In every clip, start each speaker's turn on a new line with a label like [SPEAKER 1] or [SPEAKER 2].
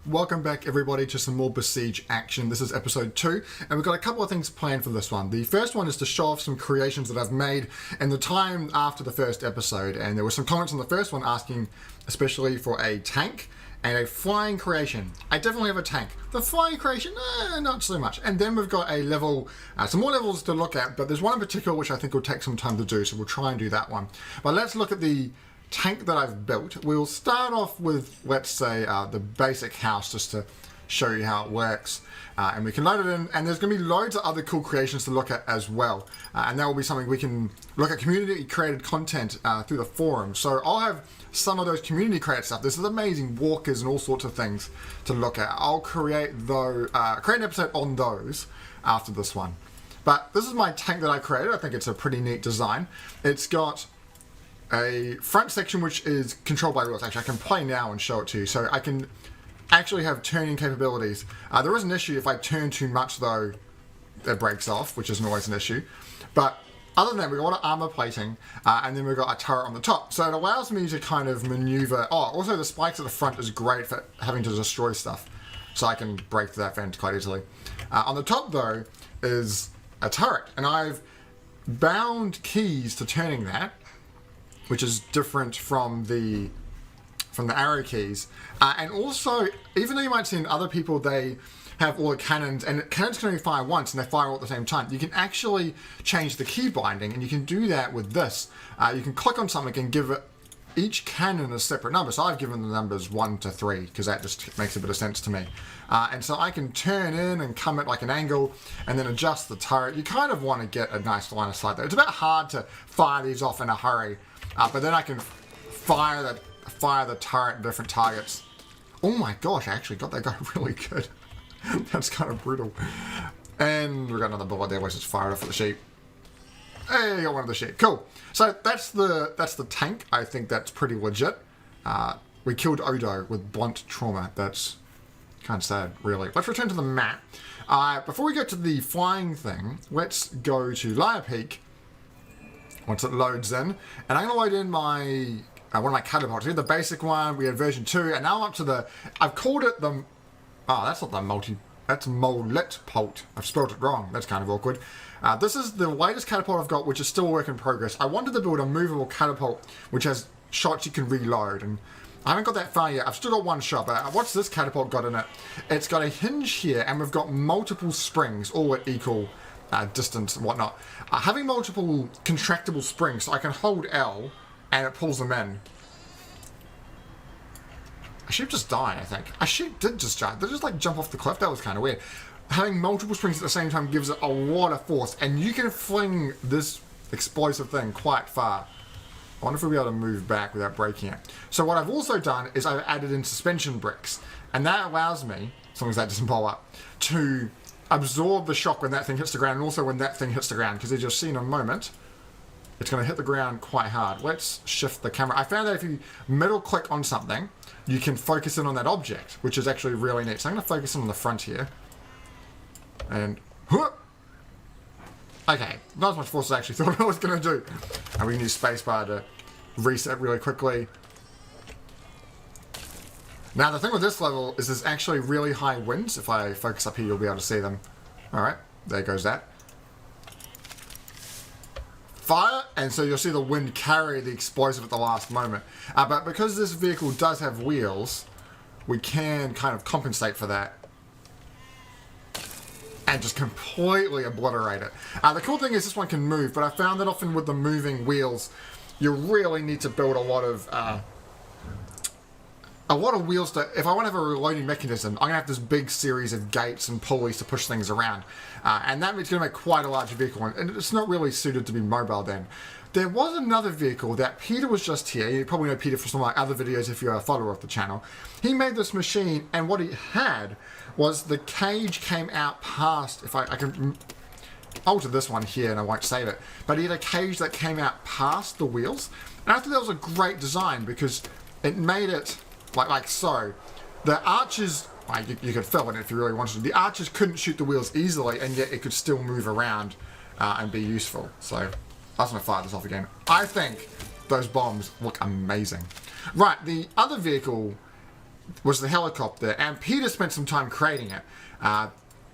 [SPEAKER 1] Welcome back everybody to some more Besiege action. This is episode 2 and we've got a couple of things planned for this one. The first one is to show off some creations that I've made in the time after the first episode, and there were some comments on the first one asking especially for a tank and a flying creation. I definitely have a tank. The flying creation, not so much. And then we've got a level, some more levels to look at, but there's one in particular which I think will take some time to do, so we'll try and do that one. But let's look at the tank that I've built. We'll start off with, let's say, the basic house, just to show you how it works, and we can load it in, and there's going to be loads of other cool creations to look at as well, and that will be something we can look at community created content through the forum. So I'll have some of those community created stuff. This is amazing walkers and all sorts of things to look at. I'll create an episode on those after this one. But this is my tank that I created. I think it's a pretty neat design. It's got a front section which is controlled by wheels. Actually, I can play now and show it to you. So I can actually have turning capabilities. There is an issue if I turn too much though, it breaks off, which isn't always an issue. But other than that, we've got a lot of armor plating, and then we've got a turret on the top. So it allows me to kind of maneuver. Oh, also the spikes at the front is great for having to destroy stuff. So I can break through that fence quite easily. On the top though is a turret, and I've bound keys to turning that, which is different from the arrow keys. And also, even though you might see in other people, they have all the cannons, and cannons can only fire once, and they fire all at the same time. You can actually change the key binding, and you can do that with this. You can click on something and give it each cannon a separate number. So I've given the numbers 1 to 3, because that just makes a bit of sense to me. And so I can turn in and come at like an angle, and then adjust the turret. You kind of want to get a nice line of sight there. It's a bit hard to fire these off in a hurry. But then I can fire the turret at different targets. Oh my gosh, I actually got that guy really good. That's kind of brutal. And we got another bullet there, which is fired off at the sheep. Hey, got one of the sheep. Cool. So that's the tank. I think that's pretty legit. We killed Odo with blunt trauma. That's kind of sad, really. Let's return to the map. Before we get to the flying thing, let's go to Liar Peak once it loads in, and I'm going to load in my one of my catapults. We had the basic one, we had version 2, and now I'm up to the, I've called it the, oh, that's not the that's Molitpult. I've spelled it wrong. That's kind of awkward. This is the latest catapult I've got, which is still a work in progress. I wanted to build a movable catapult, which has shots you can reload, and I haven't got that far yet. I've still got one shot, but what's this catapult got in it? It's got a hinge here, and we've got multiple springs, all at equal distance and whatnot. Having multiple contractible springs, so I can hold L and it pulls them in. A sheep just died, I think. A sheep did just die. They just like jump off the cliff. That was kind of weird. Having multiple springs at the same time gives it a lot of force, and you can fling this explosive thing quite far. I wonder if we'll be able to move back without breaking it. So what I've also done is I've added in suspension bricks, and that allows me, as long as that doesn't blow up, to absorb the shock when that thing hits the ground, and also when that thing hits the ground, because as you'll see in a moment, it's going to hit the ground quite hard. Let's shift the camera. I found that if you middle click on something, you can focus in on that object, which is actually really neat. So I'm going to focus in on the front here. And, okay, not as much force as I actually thought I was going to do. And we can use spacebar to reset really quickly. Now the thing with this level is there's actually really high winds. If I focus up here, you'll be able to see them. Alright, there goes that. Fire, and so you'll see the wind carry the explosive at the last moment. But because this vehicle does have wheels, we can kind of compensate for that and just completely obliterate it. The cool thing is this one can move, but I found that often with the moving wheels, you really need to build a lot of wheels to, if I want to have a reloading mechanism, I'm going to have this big series of gates and pulleys to push things around. And that means it's going to make quite a large vehicle, and it's not really suited to be mobile then. There was another vehicle that Peter was just here. You probably know Peter from some of my other videos if you're a follower of the channel. He made this machine, and what he had was the cage came out past, if I can alter this one here and I won't save it, but he had a cage that came out past the wheels. And I thought that was a great design because it made it like so. The arches, you could fill it if you really wanted to. The arches couldn't shoot the wheels easily, and yet it could still move around and be useful. So I was going to fire this off again. I think those bombs look amazing. Right, the other vehicle was the helicopter, and Peter spent some time creating it.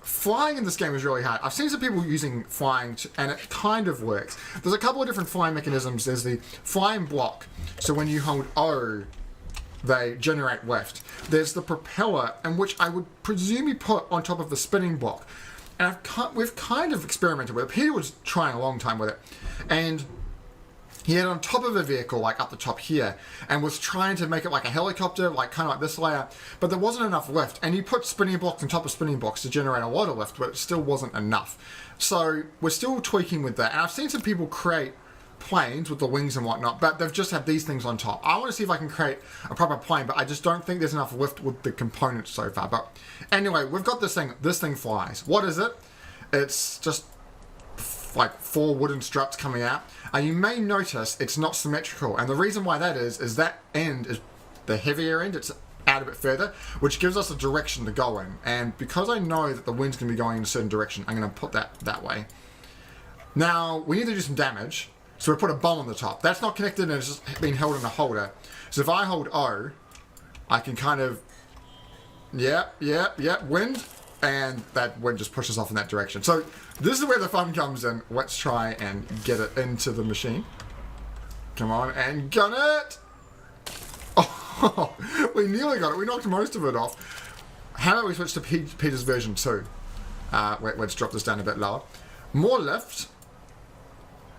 [SPEAKER 1] Flying in this game is really hard. I've seen some people using flying, and it kind of works. There's a couple of different flying mechanisms. There's the flying block, so when you hold O, they generate lift. There's the propeller, in which I would presume you put on top of the spinning block. And we've kind of experimented with it. Peter was trying a long time with it, and he had on top of a vehicle, like up the top here, and was trying to make it like a helicopter, like kind of like this layout, but there wasn't enough lift. And you put spinning blocks on top of spinning blocks to generate a lot of lift, but it still wasn't enough. So we're still tweaking with that. And I've seen some people create planes with the wings and whatnot, but they've just had these things on top. I want to see if I can create a proper plane, but I just don't think there's enough lift with the components so far. But anyway, we've got this thing. This thing flies. What is it? It's just like 4 wooden struts coming out. You may notice it's not symmetrical, and the reason why that is that end is the heavier end. It's out a bit further, which gives us a direction to go in. And because I know that the wind's going to be going in a certain direction, I'm going to put that way. Now, we need to do some damage, so we put a bomb on the top. That's not connected, and it's just being held in a holder. So if I hold O, I can kind of, wind, and that wind just pushes off in that direction. So this is where the fun comes in. Let's try and get it into the machine. Come on, and gun it! Oh, we nearly got it. We knocked most of it off. How about we switch to Peter's version 2? Let's drop this down a bit lower. More lift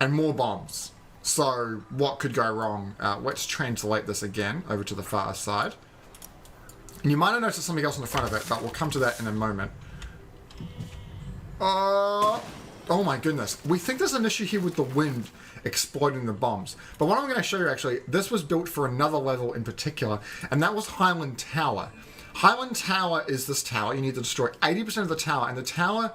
[SPEAKER 1] and more bombs. So what could go wrong? Let's translate this again over to the far side. And you might have noticed something else on the front of it, but we'll come to that in a moment. Oh my goodness. We think there's an issue here with the wind exploding the bombs. But what I'm going to show you actually, this was built for another level in particular, and that was Highland Tower. Highland Tower is this tower. You need to destroy 80% of the tower, and the tower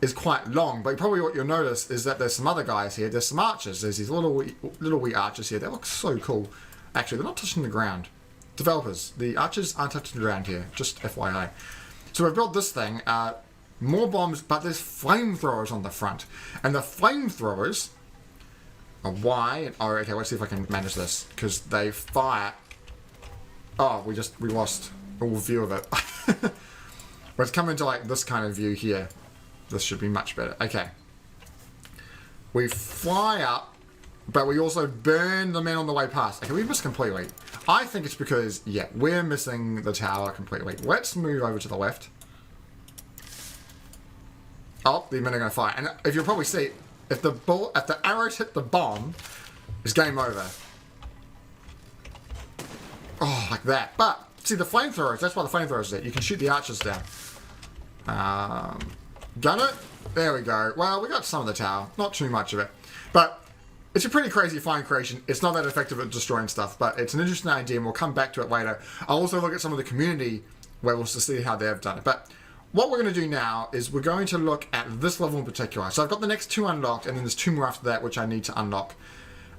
[SPEAKER 1] is quite long, but probably what you'll notice is that there's some other guys here. There's some archers. There's these little wee archers here. They look so cool. Actually, they're not touching the ground. Developers, the archers aren't touching the ground here, just FYI. So we've built this thing, more bombs, but there's flamethrowers on the front. And the flamethrowers are Y and O. Okay, let's see if I can manage this, because they fire. Oh, we lost all view of it. Let's come into like this kind of view here. This should be much better. Okay. We fly up, but we also burn the men on the way past. Okay, we missed completely. I think it's because, yeah, we're missing the tower completely. Let's move over to the left. Oh, the men are going to fire. And if you'll probably see, if the arrows hit the bomb, it's game over. Oh, like that. But, see, the flamethrowers, that's why the flamethrowers are there. You can shoot the archers down. Gun it. There we go. Well, we got some of the tower. Not too much of it. But it's a pretty crazy flying creation. It's not that effective at destroying stuff, but it's an interesting idea, and we'll come back to it later. I'll also look at some of the community levels to see how they've done it. But what we're going to do now is we're going to look at this level in particular. So I've got the next 2 unlocked, and then there's 2 more after that, which I need to unlock.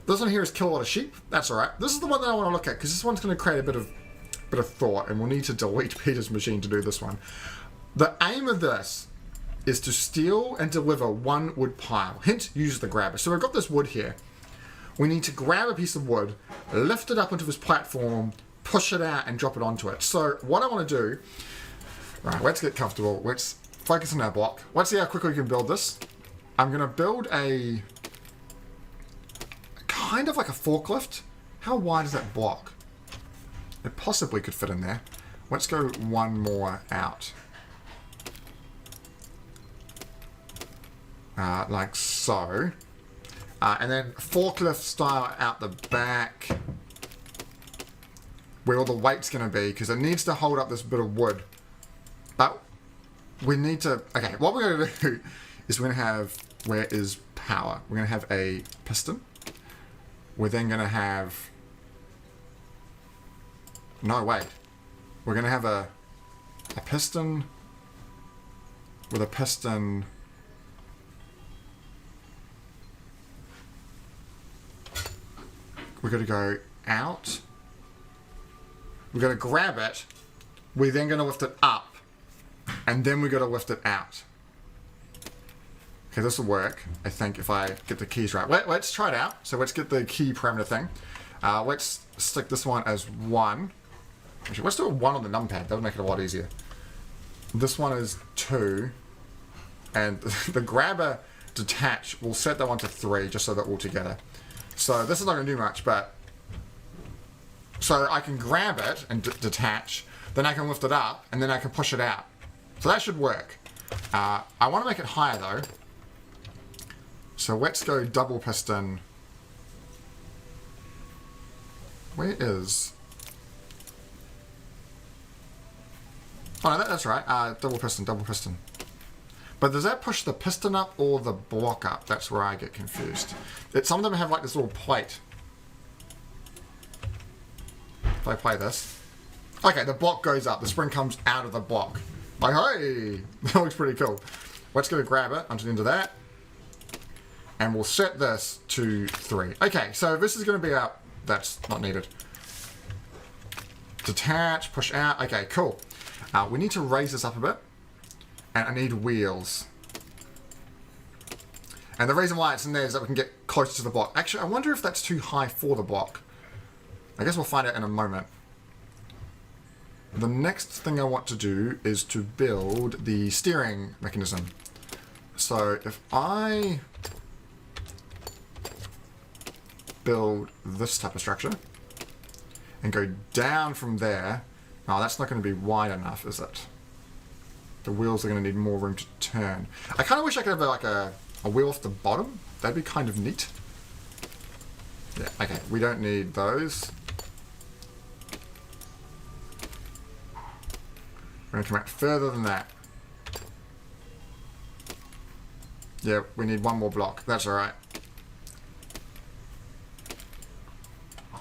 [SPEAKER 1] This one here is kill a lot of sheep. That's all right. This is the one that I want to look at, because this one's going to create a bit of thought, and we'll need to delete Peter's machine to do this one. The aim of this is to steal and deliver 1 wood pile. Hint, use the grabber. So we've got this wood here. We need to grab a piece of wood, lift it up onto this platform, push it out, and drop it onto it. So what I want to do, right, let's get comfortable. Let's focus on our block. Let's see how quickly we can build this. I'm going to build a kind of like a forklift. How wide is that block? It possibly could fit in there. Let's go 1 more out. Like so. And then forklift style out the back. Where all the weight's going to be, because it needs to hold up this bit of wood. But we need to... Okay, what we're going to do is we're going to have... Where is power? We're going to have a piston. We're then going to have... No, wait. We're going to have a piston with a piston... We're going to go out. We're going to grab it. We're then going to lift it up. And then we're going to lift it out. Okay, this will work, I think, if I get the keys right. Let's try it out. So let's get the key parameter thing. Let's stick this one as 1. Actually, let's do a 1 on the numpad. That would make it a lot easier. This one is 2. And the grabber detach, we'll set that one to 3 just so they're all together. So this is not going to do much, but... So I can grab it and detach, then I can lift it up, and then I can push it out. So that should work. I want to make it higher though. So let's go double piston. Where is... Oh no, that's right. Double piston, double piston. But does that push the piston up or the block up? That's where I get confused. Some of them have like this little plate. If I play this. Okay, the block goes up. The spring comes out of the block. Like, hey! That looks pretty cool. Let's go grab it onto the end of that. And we'll set this to 3. Okay, so this is going to be up. That's not needed. Detach, push out. Okay, cool. We need to raise this up a bit. And I need wheels. And the reason why it's in there is that we can get closer to the block. Actually, I wonder if that's too high for the block. I guess we'll find out in a moment. The next thing I want to do is to build the steering mechanism. So if I build this type of structure and go down from there, oh, that's not going to be wide enough, is it? The wheels are going to need more room to turn. I kind of wish I could have like a wheel off the bottom. That'd be kind of neat. Yeah, okay, we don't need those. We're going to come out further than that. Yeah, we need one more block. That's alright.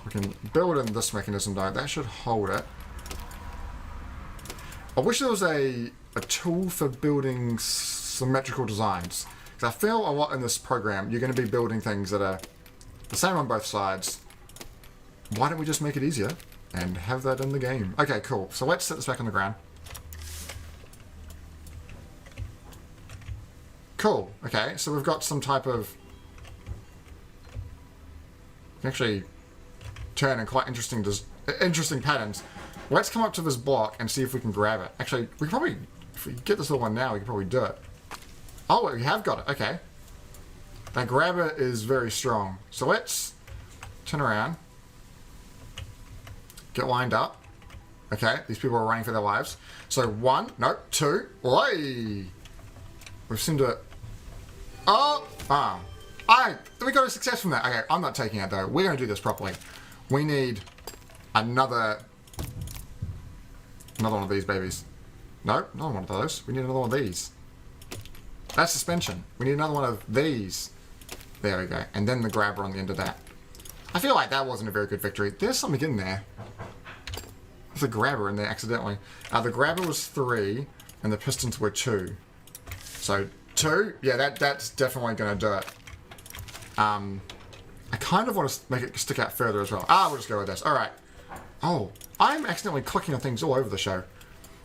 [SPEAKER 1] We can build in this mechanism though. That should hold it. I wish there was a tool for building symmetrical designs. Because I feel a lot in this program, you're going to be building things that are the same on both sides. Why don't we just make it easier and have that in the game? Okay, cool. So let's set this back on the ground. Cool. Okay, so we've got some type of... We can actually turn in quite interesting patterns. Let's come up to this block and see if we can grab it. Actually, we can probably... If we get this little one now, we can probably do it. Oh, we have got it. Okay. That grabber is very strong. So let's turn around. Get lined up. Okay, these people are running for their lives. So 1, no, 2, oi! We've seemed to... Oh! We got a success from that. Okay, I'm not taking it though. We're going to do this properly. We need another one of these babies. No, another one of those. We need another one of these. That's suspension. We need another one of these. There we go. And then the grabber on the end of that. I feel like that wasn't a very good victory. There's something in there. There's a grabber in there accidentally. The grabber was 3 and the pistons were 2. So 2, yeah, that's definitely going to do it. I kind of want to make it stick out further as well. We'll just go with this. All right. Oh, I'm accidentally clicking on things all over the show.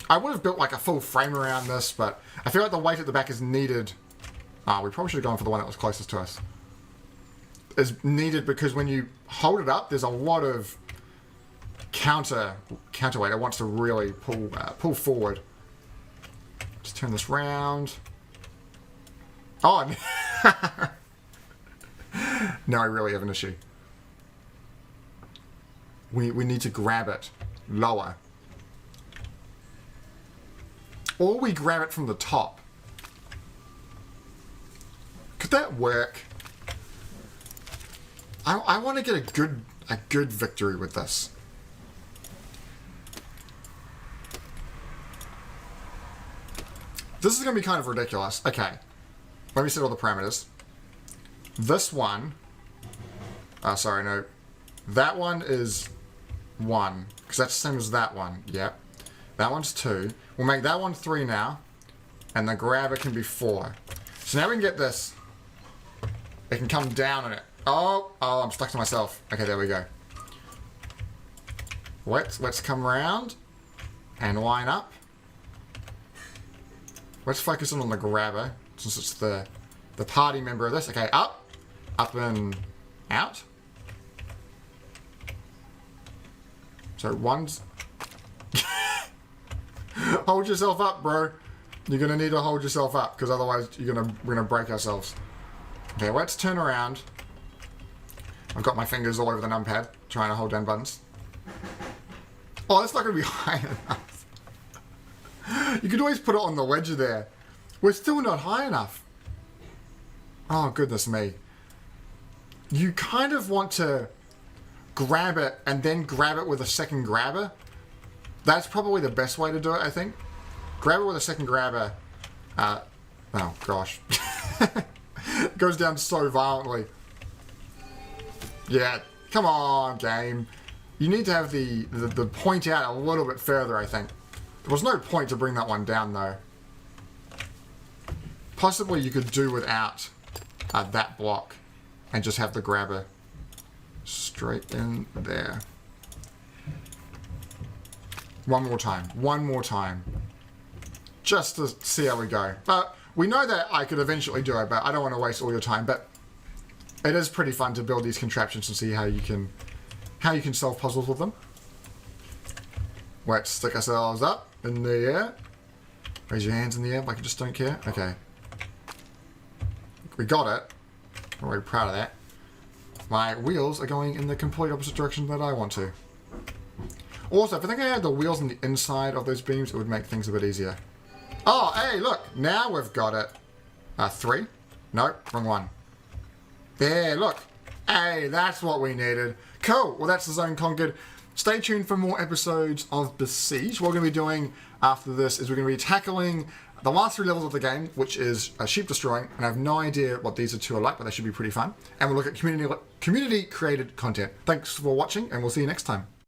[SPEAKER 1] I would have built like a full frame around this, but I feel like the weight at the back is needed. We probably should have gone for the one that was closest to us. Is needed because when you hold it up, there's a lot of counterweight. It wants to really pull forward. Just turn this round. Oh, now I really have an issue. We need to grab it lower. Or we grab it from the top. Could that work? I want to get a good victory with this. This is going to be kind of ridiculous. Okay. Let me set all the parameters. This one... sorry, no. That one is 1. Because that's the same as that one. Yep. That one's 2. We'll make that one 3 now. And the grabber can be 4. So now we can get this. It can come down on it. Oh, I'm stuck to myself. Okay, there we go. Let's come around and line up. Let's focus on the grabber, since it's the party member of this. Okay, up and out. So one's Hold yourself up, bro. You're gonna need to hold yourself up, because otherwise we're gonna break ourselves. Okay, let's turn around. I've got my fingers all over the numpad, trying to hold down buttons. Oh, that's not gonna be high enough. You could always put it on the wedge there. We're still not high enough. Oh, goodness me. You kind of want to grab it and then grab it with a second grabber. That's probably the best way to do it, I think. Grab it with a second grabber. Oh, gosh. It goes down so violently. Yeah, come on, game. You need to have the point out a little bit further, I think. There was no point to bring that one down, though. Possibly you could do without that block and just have the grabber straight in there. One more time. Just to see how we go. But we know that I could eventually do it, but I don't want to waste all your time. But it is pretty fun to build these contraptions and see how you can solve puzzles with them. Let's stick ourselves up in the air. Raise your hands in the air like you just don't care. Okay. We got it. I'm very proud of that. My wheels are going in the complete opposite direction that I want to. Also, if I think I had the wheels on the inside of those beams, it would make things a bit easier. Oh, hey, look. Now we've got it. 3. Nope, wrong one. There, look. Hey, that's what we needed. Cool. Well, that's the zone conquered. Stay tuned for more episodes of Besiege. What we're going to be doing after this is we're going to be tackling the last 3 levels of the game, which is sheep destroying, and I have no idea what these two are like, but they should be pretty fun. And we'll look at community-created content. Thanks for watching, and we'll see you next time.